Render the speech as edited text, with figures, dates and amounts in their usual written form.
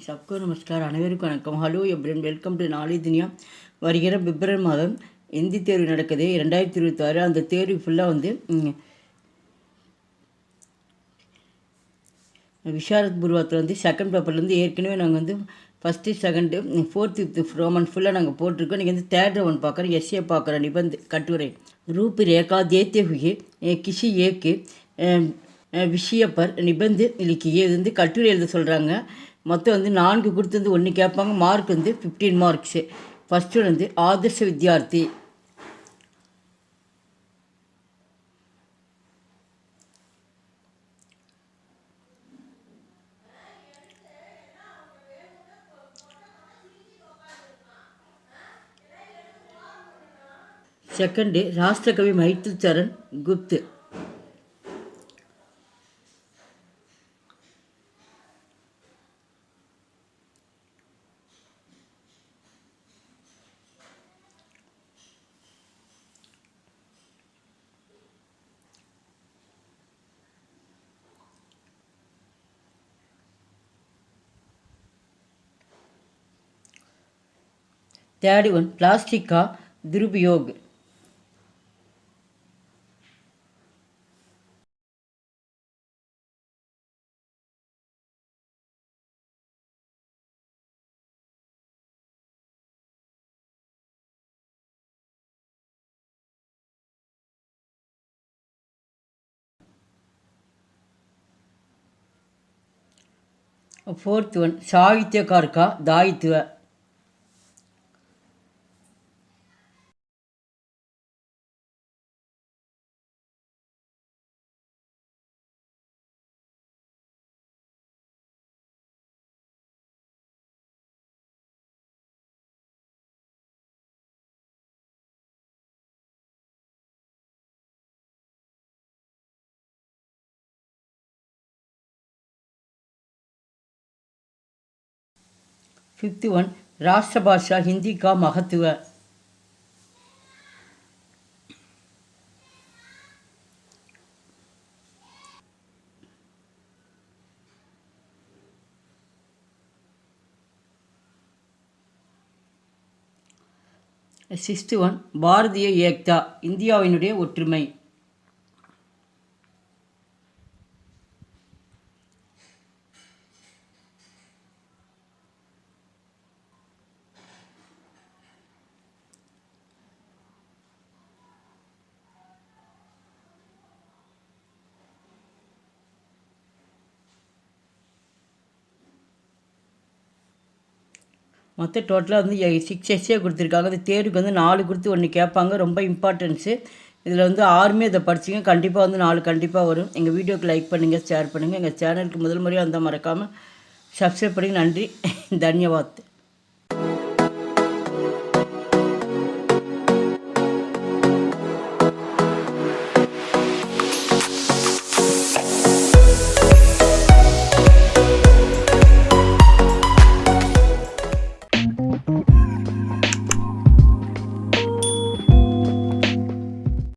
सबको नमस्कार அனைவருக்கும் வணக்கம். ஹலோ எப்ரன், வெல்கம் டு நாளை துனியா. வருகிற பிப்ரவரி மாதம் இந்தி தேர்வு நடக்குது 2026. அந்த தேர்வு ஃபுல்லாக வந்து விஷாரத் பூர்வத்தில் வந்து செகண்ட் பேப்பர்லேருந்து ஏற்கனவே நாங்கள் வந்து first second 4th 5th Roman ஃபுல்லாக நாங்கள் போட்டிருக்கோம். நீங்கள் வந்து தேர்ட் ரவுண்ட் பார்க்குறோம், எஸ்ஏ பார்க்குறோம். நிபந்த் கட்டுரை रूप रेखा देते हुए किसी एक விஷய பர் நிபந்து இலக்கிய இது வந்து கட்டுரை எழுத சொல்கிறாங்க. மொத்தம் வந்து 4 கொடுத்து வந்து 1 கேட்பாங்க. மார்க் வந்து 15 மார்க்ஸு. ஃபஸ்ட்டு வந்து ஆதர்ஷ வித்யார்த்தி. செகண்டு ராஷ்டிரகவி மைத்தில் சரண் குப்த். थर्ड वन प्लास्टिक का दुरुपयोग. फोर्थ वन साहित्यकार का दायित्व. फिफ्थ वन राष्ट्रभाषा हिंदी का महत्व. सिक्स्थ वन भारतीय एकता இந்தியாவினுடைய ஒற்றுமை. மொத்தம் டோட்டலாக வந்து 6 எஸ்ஏ கொடுத்துருக்காங்க. அந்த தேர்வுக்கு வந்து 4 கொடுத்து 1 கேட்பாங்க. ரொம்ப இம்பார்ட்டன்ஸு. இதில் வந்து 6மே இதை படிச்சிங்க. கண்டிப்பாக வந்து 4 கண்டிப்பாக வரும். எங்கள் வீடியோக்கு லைக் பண்ணுங்கள், ஷேர் பண்ணுங்கள். எங்கள் சேனலுக்கு முதல் முறையாக வந்தால் மறக்காமல் சப்ஸ்கிரைப் பண்ணி. நன்றி, தன்யவாத்.